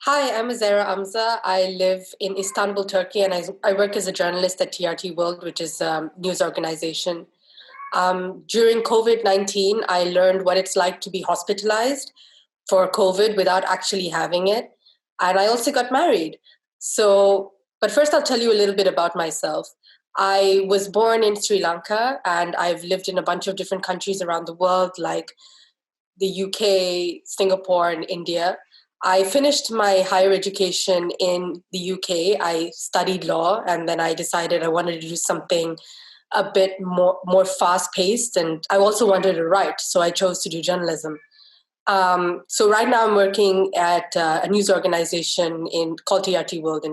Hi, I'm Azarea Amza. I live in Istanbul, Turkey, and I work as a journalist at TRT World, which is a news organization. During COVID-19, I learned what it's like to be hospitalized for COVID without actually having it. And I also got married. But first, I'll tell you a little bit about myself. I was born in Sri Lanka, and I've lived in a bunch of different countries around the world, like the UK, Singapore, and India. I finished my higher education in the UK. I studied law, and then I decided I wanted to do something a bit more fast paced, and I also wanted to write, so I chose to do journalism. So right now I'm working at a news organization called TRT World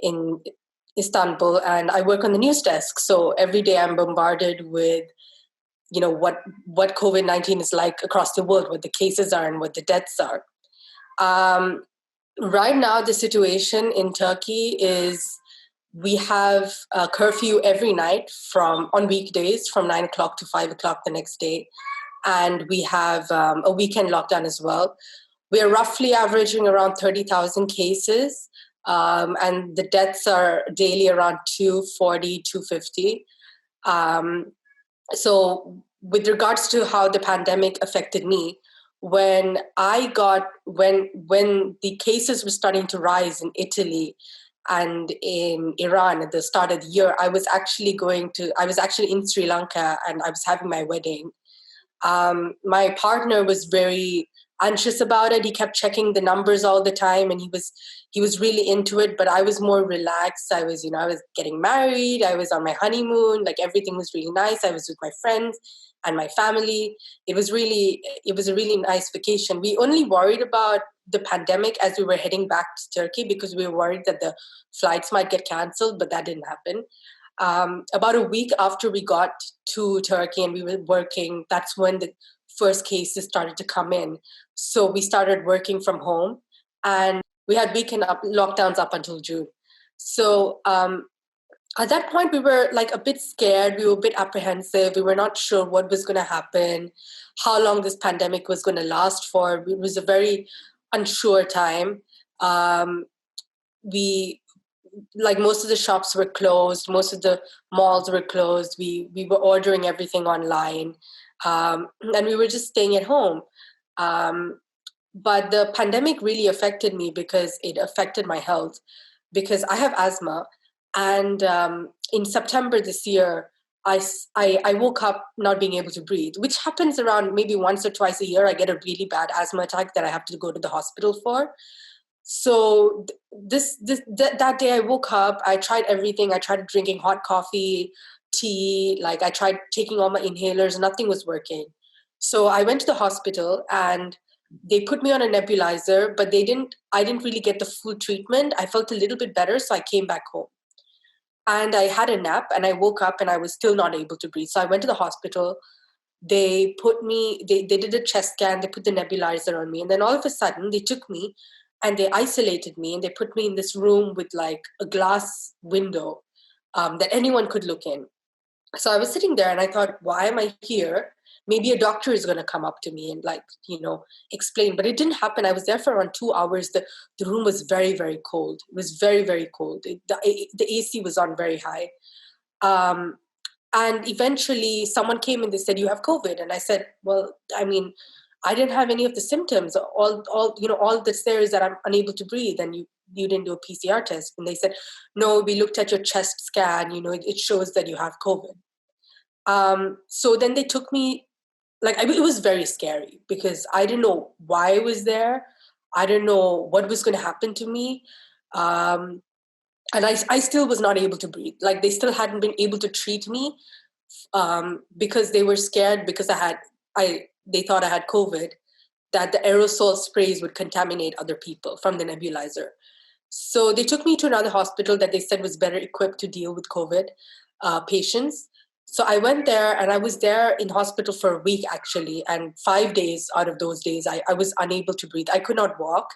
in Istanbul, and I work on the news desk. So every day I'm bombarded with what COVID-19 is like across the world, what the cases are and what the deaths are. Um, right now, the situation in Turkey is we have a curfew every night on weekdays from 9 o'clock to 5 o'clock the next day. And we have a weekend lockdown as well. We are roughly averaging around 30,000 cases. And the deaths are daily around 240, 250. So with regards to how the pandemic affected me, when the cases were starting to rise in Italy and in Iran at the start of the year, I was actually in Sri Lanka, and I was having my wedding. My partner was very anxious about it. He kept checking the numbers all the time, and he was really into it. But I was more relaxed. I was getting married. I was on my honeymoon. Like, everything was really nice. I was with my friends and my family. It was a really nice vacation. We only worried about the pandemic as we were heading back to Turkey, because we were worried that the flights might get canceled, but that didn't happen. About a week after we got to Turkey and we were working, that's when the first cases started to come in. So we started working from home, and we had lockdowns up until June. So at that point, we were like a bit scared. We were a bit apprehensive. We were not sure what was going to happen, how long this pandemic was going to last for. It was a very unsure time. We Like, most of the shops were closed, most of the malls were closed. We were ordering everything online, and we were just staying at home. Um, but the pandemic really affected me because it affected my health, because I have asthma. And in September this year, I woke up not being able to breathe, which happens around maybe once or twice a year. I get a really bad asthma attack that I have to go to the hospital for. So that day I woke up, I tried everything. I tried drinking hot coffee, tea, like I tried taking all my inhalers, nothing was working. So I went to the hospital, and they put me on a nebulizer, but I didn't really get the full treatment. I felt a little bit better, so I came back home. And I had a nap, and I woke up and I was still not able to breathe. So I went to the hospital. They did a chest scan, they put the nebulizer on me, and then all of a sudden they took me and they isolated me, and they put me in this room with like a glass window that anyone could look in. So I was sitting there and I thought, why am I here? Maybe a doctor is going to come up to me and, like, explain. But it didn't happen. I was there for around 2 hours. The room was very, very cold. It was very, very cold. The AC was on very high. Um, and eventually someone came and they said, you have COVID. And I said, well, I mean, I didn't have any of the symptoms. All that's there is that I'm unable to breathe, and you didn't do a PCR test. And they said, no, we looked at your chest scan, it shows that you have COVID. So then they took me, it was very scary because I didn't know why I was there. I didn't know what was going to happen to me. Um, and I still was not able to breathe. Like, they still hadn't been able to treat me because they were scared, because they thought I had COVID, that the aerosol sprays would contaminate other people from the nebulizer. So they took me to another hospital that they said was better equipped to deal with COVID patients. So I went there, and I was there in hospital for a week, actually. And 5 days out of those days, I was unable to breathe. I could not walk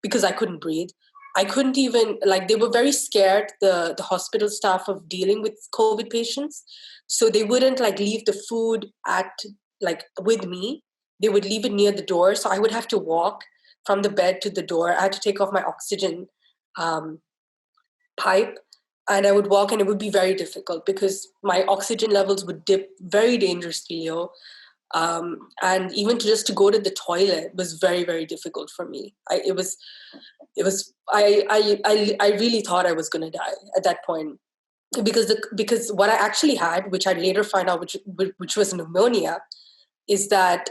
because I couldn't breathe. I couldn't even, they were very scared, the hospital staff, of dealing with COVID patients. So they wouldn't leave the food with me. They would leave it near the door. So I would have to walk from the bed to the door. I had to take off my oxygen pipe, and I would walk, and it would be very difficult because my oxygen levels would dip very dangerously low. And even just to go to the toilet was very, very difficult for me. I really thought I was going to die at that point, because what I actually had, which I later found out, which was pneumonia, is that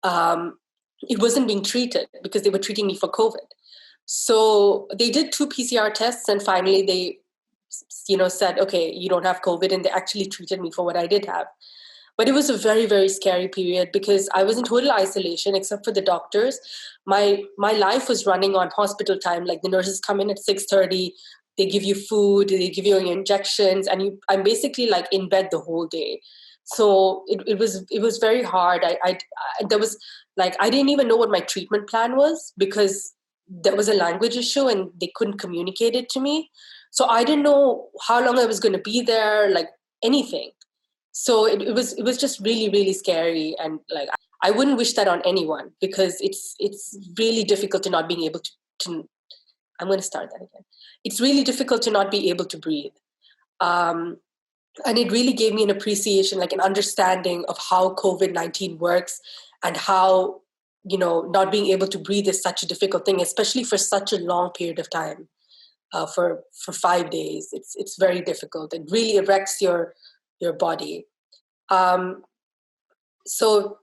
it wasn't being treated because they were treating me for COVID. So they did 2 PCR tests, and finally they, said, okay, you don't have COVID, and they actually treated me for what I did have. But it was a very, very scary period because I was in total isolation except for the doctors. My life was running on hospital time. Like, the nurses come in at 6:30, they give you food, they give you injections, and I'm basically like in bed the whole day. So it was very hard. There was like, I didn't even know what my treatment plan was because there was a language issue and they couldn't communicate it to me. So I didn't know how long I was going to be there, like anything. So it was just really, really scary, and like, I wouldn't wish that on anyone because it's really difficult to not being able to I'm going to start that again. It's really difficult to not be able to breathe. And it really gave me an appreciation, like an understanding of how COVID-19 works, and how, not being able to breathe is such a difficult thing, especially for such a long period of time. For 5 days, it's very difficult. It really wrecks your body. So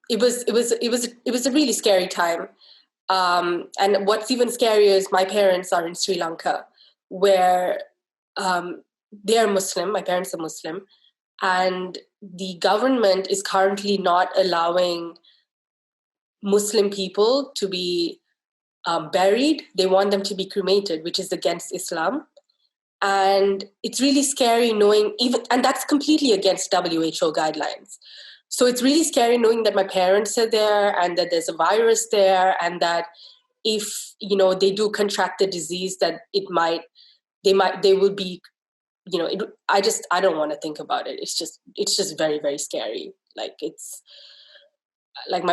it was a really scary time. And what's even scarier is my parents are in Sri Lanka, where they are Muslim. My parents are Muslim, and the government is currently not allowing Muslim people to be buried. They want them to be cremated, which is against Islam. And it's really scary knowing, and that's completely against WHO guidelines. So it's really scary knowing that my parents are there and that there's a virus there, and that if they do contract the disease, that they will be, I don't want to think about it. It's just very, very scary. Like, it's like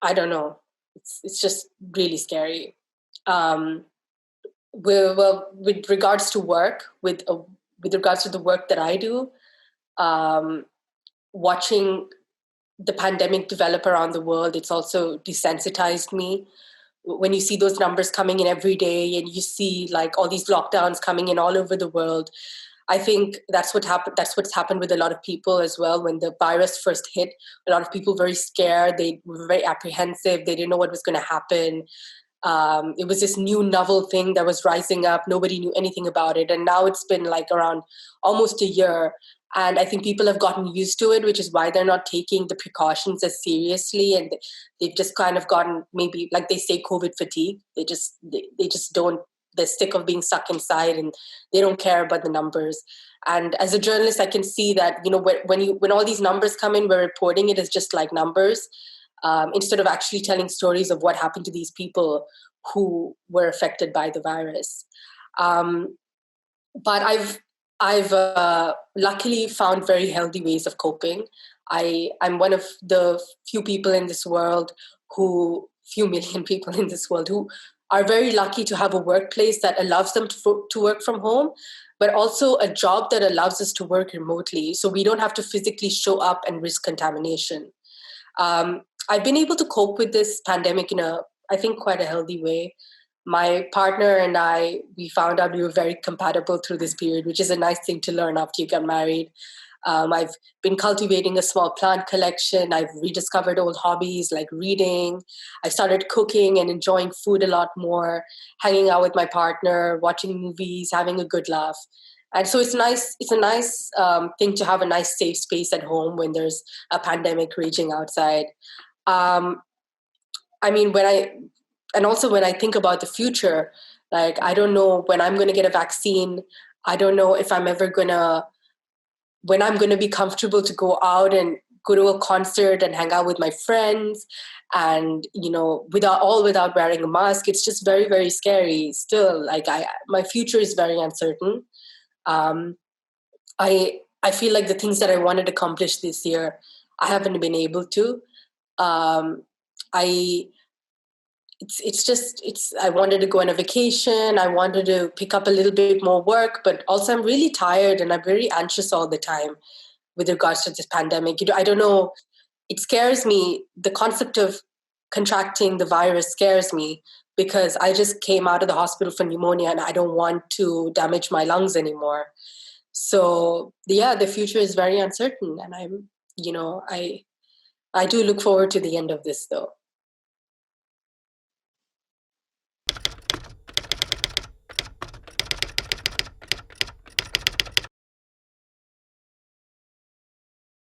I don't know. It's just really scary. With regards to work, with regards to the work that I do, watching the pandemic develop around the world, it's also desensitized me. When you see those numbers coming in every day, and you see like all these lockdowns coming in all over the world, I think that's what happened. That's what's happened with a lot of people as well. When the virus first hit, a lot of people were very scared. They were very apprehensive. They didn't know what was going to happen. It was this new novel thing that was rising up. Nobody knew anything about it. And now it's been like around almost a year. And I think people have gotten used to it, which is why they're not taking the precautions as seriously. And they've just kind of gotten, maybe like they say, COVID fatigue. They just don't, they're sick of being stuck inside, and they don't care about the numbers. And as a journalist, I can see that, when all these numbers come in, we're reporting it as just like numbers. Instead of actually telling stories of what happened to these people who were affected by the virus. But I've luckily found very healthy ways of coping. I'm one of the few million people in this world who are very lucky to have a workplace that allows them to work from home, but also a job that allows us to work remotely. So we don't have to physically show up and risk contamination. I've been able to cope with this pandemic in I think, quite a healthy way. My partner and we found out we were very compatible through this period, which is a nice thing to learn after you get married. I've been cultivating a small plant collection. I've rediscovered old hobbies like reading. I started cooking and enjoying food a lot more, hanging out with my partner, watching movies, having a good laugh. And so it's nice. It's a nice thing to have a nice safe space at home when there's a pandemic raging outside. When I think about the future, like, I don't know when I'm going to get a vaccine. I don't know if when I'm going to be comfortable to go out and go to a concert and hang out with my friends, and without wearing a mask. It's just very, very scary still. Like, my future is very uncertain. I feel like the things that I wanted to accomplish this year, I haven't been able to. I I wanted to go on a vacation. I wanted to pick up a little bit more work, but also I'm really tired and I'm very anxious all the time with regards to this pandemic. I don't know. It scares me. The concept of contracting the virus scares me because I just came out of the hospital for pneumonia and I don't want to damage my lungs anymore. So yeah, the future is very uncertain, and I do look forward to the end of this though.